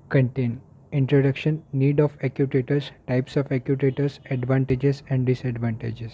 Contain introduction, need of actuators, types of actuators, advantages and disadvantages.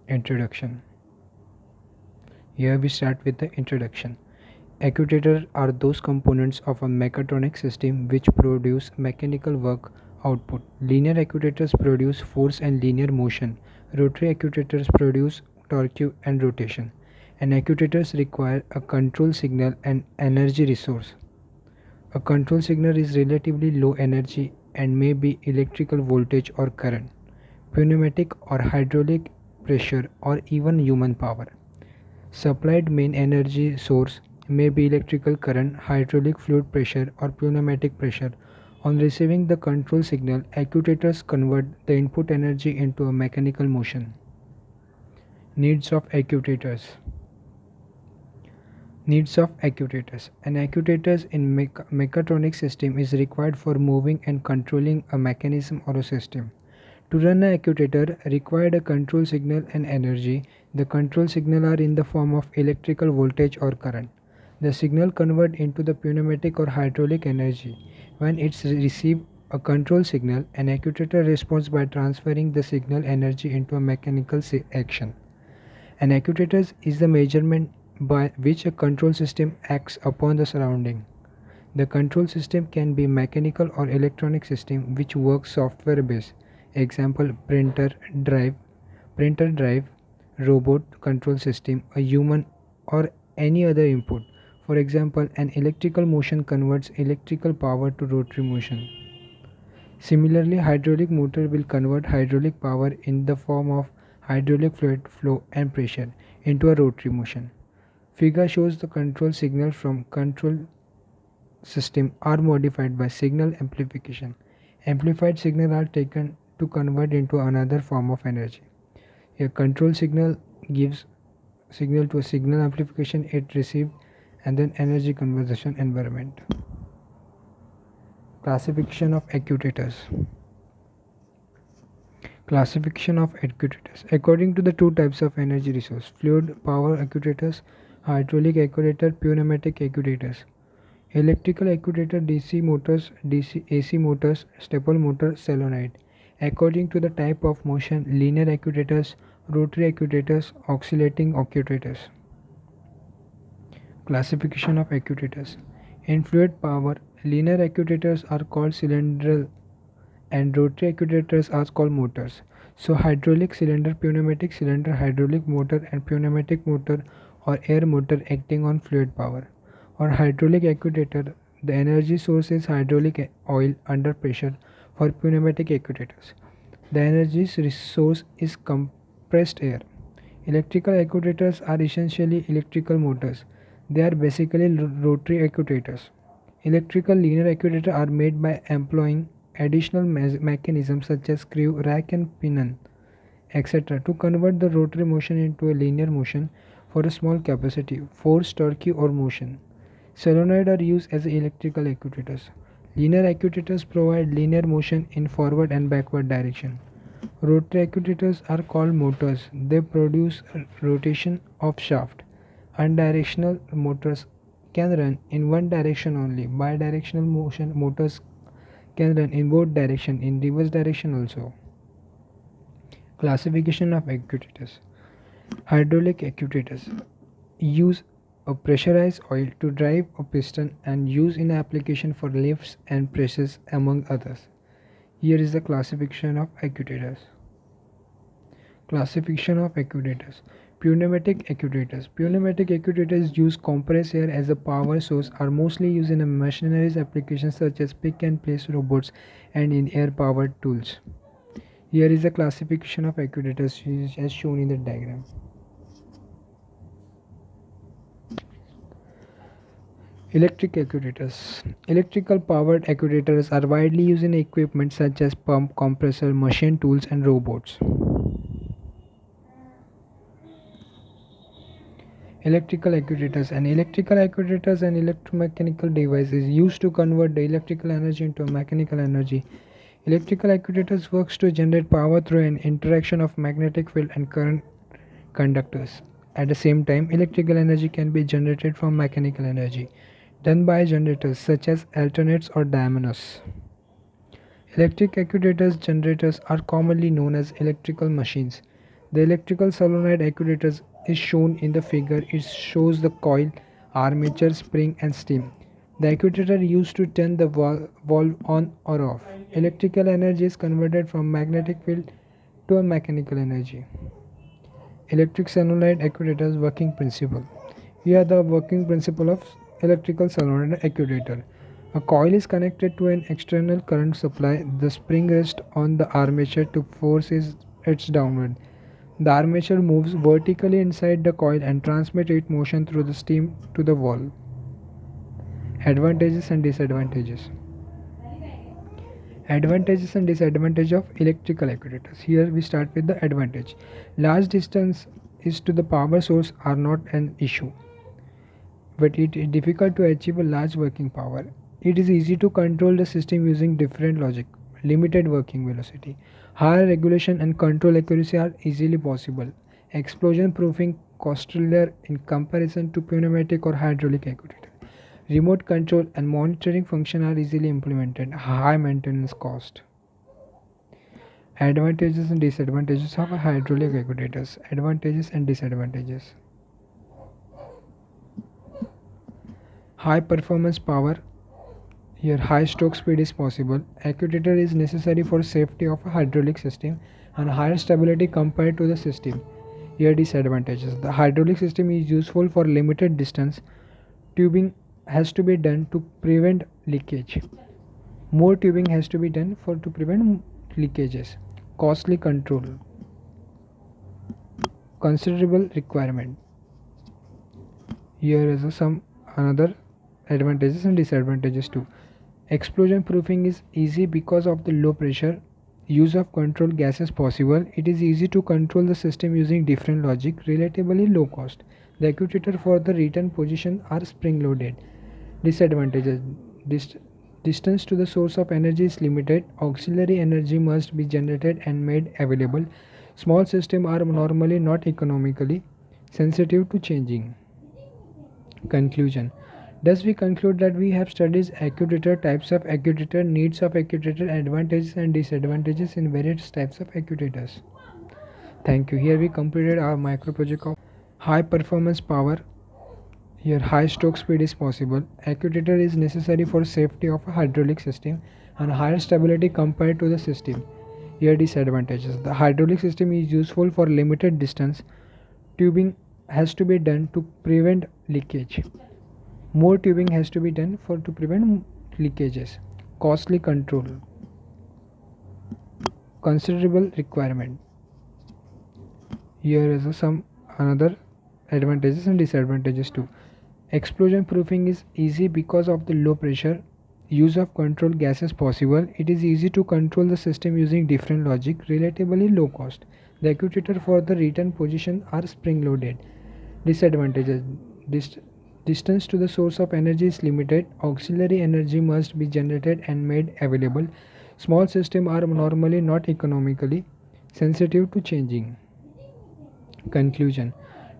Introduction. Here we start with the introduction. Actuators are those components of a mechatronic system which produce mechanical work output. Linear actuators produce force and linear motion. Rotary actuators produce torque and rotation. And actuators require a control signal and energy resource. A control signal is relatively low energy and may be electrical voltage or current, pneumatic or hydraulic pressure, or even human power. Supplied main energy source may be electrical current, hydraulic fluid pressure, or pneumatic pressure. On receiving the control signal, actuators convert the input energy into a mechanical motion. Needs of actuators. Needs of actuators. An actuators in mechatronic system is required for moving and controlling a mechanism or a system. To run an actuator required a control signal and energy. The control signal are in the form of electrical voltage or current. The signal convert into the pneumatic or hydraulic energy. When it's receive a control signal, an actuator responds by transferring the signal energy into a mechanical action. An actuator is the measurement by which a control system acts upon the surrounding. The control system can be mechanical or electronic system which works software based. Example, printer drive, robot control system, a human or any other input. For example, an electrical motion converts electrical power to rotary motion. Similarly, hydraulic motor will convert hydraulic power in the form of hydraulic fluid flow and pressure into a rotary motion. Figure shows the control signal from control system are modified by signal amplification. Amplified signal are taken to convert into another form of energy. A control signal gives signal to a signal amplification it received and then energy conversion environment. Classification of actuators. Classification of actuators. According to the two types of energy resource, fluid power actuators, hydraulic actuator, pneumatic actuators. Electrical actuator, DC motors, DC AC motors, stepper motor, solenoid. According to the type of motion, linear actuators, rotary actuators, oscillating actuators. Classification of actuators. In fluid power, linear actuators are called cylindrical and rotary actuators are called motors. So hydraulic cylinder, pneumatic cylinder, hydraulic motor and pneumatic motor or air motor acting on fluid power. Or hydraulic actuator, the energy source is hydraulic oil under pressure. For pneumatic actuators, the energy source is compressed air. Electrical actuators are essentially electrical motors. They are basically rotary actuators. Electrical linear actuators are made by employing additional mechanisms such as screw, rack and pinion, etc. to convert the rotary motion into a linear motion for a small capacity, force, torque or motion. Solenoid are used as electrical actuators. Linear actuators provide linear motion in forward and backward direction. Rotary actuators are called motors. They produce rotation of shaft. Unidirectional motors can run in one direction only. Bidirectional motion motors can run in both direction, in reverse direction also. Classification of actuators. Hydraulic actuators use a pressurized oil to drive a piston and use in application for lifts and presses among others. Here is the classification of actuators. Classification of actuators. Pneumatic actuators. Pneumatic actuators use compressed air as a power source are mostly used in a machinery applications such as pick and place robots and in air powered tools. Here is the classification of actuators as shown in the diagram. Electric actuators. Electrical powered actuators are widely used in equipment such as pump, compressor, machine tools and robots. Electrical actuators. An electrical actuators and electromechanical device is used to convert the electrical energy into a mechanical energy. Electrical actuators works to generate power through an interaction of magnetic field and current conductors. At the same time, electrical energy can be generated from mechanical energy. done by generators such as alternates or dynamos. Electric actuators generators are commonly known as electrical machines. The electrical solenoid actuators is shown in the figure. It shows the coil, armature, spring and steam. The actuator used to turn the valve on or off. Electrical energy is converted from magnetic field to a mechanical energy. Electric solenoid actuators working principle. Here the working principle of electrical solenoid actuator. A coil is connected to an external current supply. The spring rests on the armature to force its downward. The armature moves vertically inside the coil and transmits its motion through the steam to the valve. Advantages and disadvantages. Advantages and disadvantages of electrical actuators. Here we start with the advantage. Large distance is to the power source are not an issue, but it is difficult to achieve a large working power. It is easy to control the system using different logic. Limited working velocity. Higher regulation and control accuracy are easily possible. Explosion proofing costlier in comparison to pneumatic or hydraulic actuator. Remote control and monitoring function are easily implemented. High maintenance cost. Advantages and disadvantages of hydraulic actuators. Advantages and disadvantages. High performance power. Here high stroke speed is possible. Actuator is necessary for safety of a hydraulic system and higher stability compared to the system. Here disadvantages. The hydraulic system is useful for limited distance. Tubing has to be done to prevent leakage. More tubing has to be done to prevent leakages. Costly control. Considerable requirement. Here is some another advantages and disadvantages too. Explosion proofing is easy because of the low pressure. Use of controlled gas is possible. It is easy to control the system using different logic. Relatively low cost. The actuator for the return position are spring loaded. Disadvantages. Distance to the source of energy is limited. Auxiliary energy must be generated and made available. Small systems are normally not economically sensitive to changing. Conclusion. Thus we conclude that we have studied actuator, types of actuator, needs of actuator, advantages and disadvantages in various types of actuators. Thank you. Here we completed our micro project of high performance power. Here high stroke speed is possible. Actuator is necessary for safety of a hydraulic system and higher stability compared to the system. Here disadvantages. The hydraulic system is useful for limited distance. Tubing has to be done to prevent leakage. More tubing has to be done to prevent leakages. Costly control. Considerable requirement. Here is some another advantages and disadvantages too. Explosion proofing is easy because of the low pressure. Use of controlled gas is possible. It is easy to control the system using different logic. Relatively low cost. The actuator for the return position are spring loaded. Disadvantages. Distance to the source of energy is limited. Auxiliary energy must be generated and made available. Small systems are normally not economically sensitive to changing. Conclusion.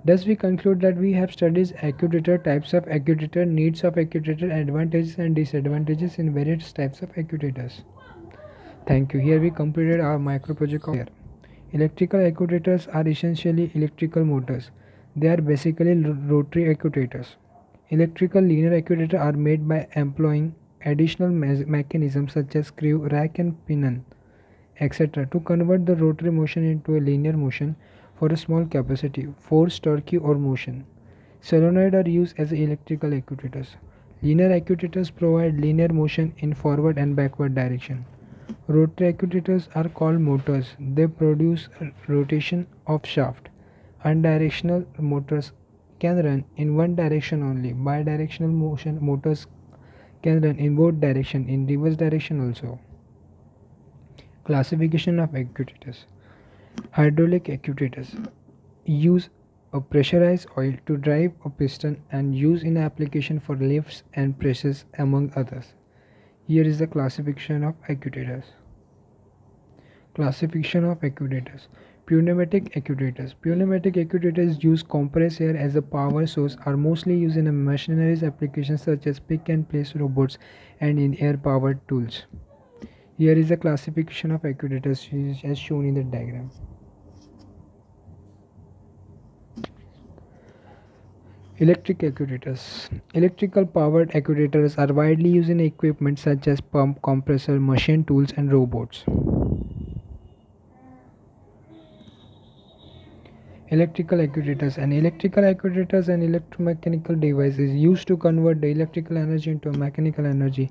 Thus we conclude that we have studied actuator, types of actuator, needs of actuator, advantages and disadvantages in various types of actuators. Thank you. Here we completed our micro project here. Electrical actuators are essentially electrical motors. They are basically rotary actuators. Electrical linear actuators are made by employing additional mechanisms such as screw, rack and pinion, etc. to convert the rotary motion into a linear motion for a small capacity, force, torque or motion. Solenoid are used as electrical actuators. Linear actuators provide linear motion in forward and backward direction. Rotary actuators are called motors. They produce rotation of shaft. Unidirectional motors can run in one direction only. Bidirectional motion motors can run in both directions, in reverse direction also. Classification of actuators. Hydraulic actuators use a pressurized oil to drive a piston and use in application for lifts and presses among others. Here is the classification of actuators. Classification of actuators. Pneumatic actuators. Pneumatic actuators use compressed air as a power source, are mostly used in a machinery applications such as pick and place robots and in air powered tools. Here is a classification of actuators as shown in the diagram. Electric actuators. Electrical powered actuators are widely used in equipment such as pump, compressor, machine tools, and robots. Electrical actuators. An electrical actuators and electromechanical devices used to convert the electrical energy into mechanical energy.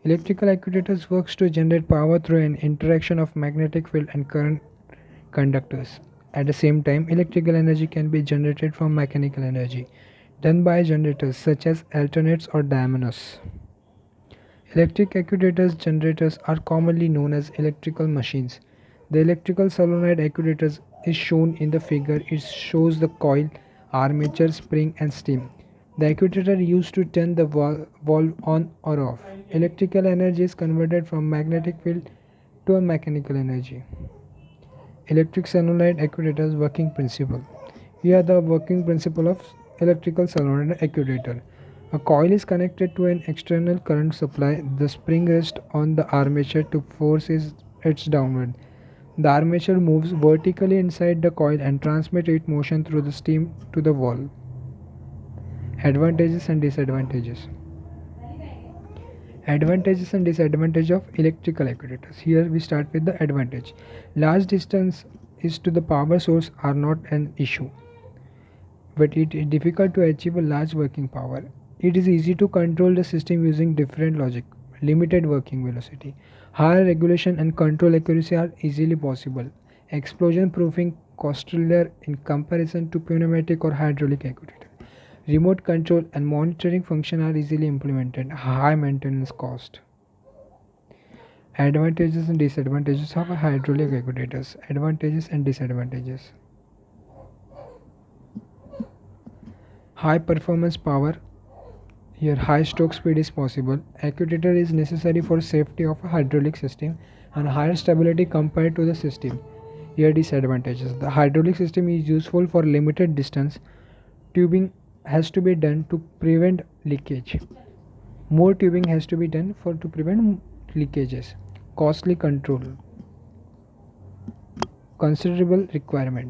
Electrical actuators works to generate power through an interaction of magnetic field and current conductors. At the same time, electrical energy can be generated from mechanical energy, done by generators such as alternates or dynamos. Electric actuators generators are commonly known as electrical machines. The electrical solenoid actuators is shown in the figure. It shows the coil, armature, spring and steam. The actuator used to turn the valve on or off. Electrical energy is converted from magnetic field to a mechanical energy. Electric solenoid actuators working principle. Here the working principle of electrical solenoid actuator. A coil is connected to an external current supply. The spring rests on the armature to force its downward. The armature moves vertically inside the coil and transmits its motion through the steam to the valve. Advantages and disadvantages. Advantages and disadvantages of electrical actuators. Here we start with the advantage. Large distance is to the power source are not an issue, but it is difficult to achieve a large working power. It is easy to control the system using different logic. Limited working velocity. Higher regulation and control accuracy are easily possible. Explosion proofing costlier in comparison to pneumatic or hydraulic actuator. Remote control and monitoring function are easily implemented. High maintenance cost. Advantages and disadvantages of hydraulic actuators. Advantages and disadvantages. High performance power. Here high stroke speed is possible. Actuator is necessary for safety of a hydraulic system and higher stability compared to the system. Here disadvantages. The hydraulic system is useful for limited distance. Tubing has to be done to prevent leakage. More tubing has to be done to prevent leakages. Costly control. Considerable requirement.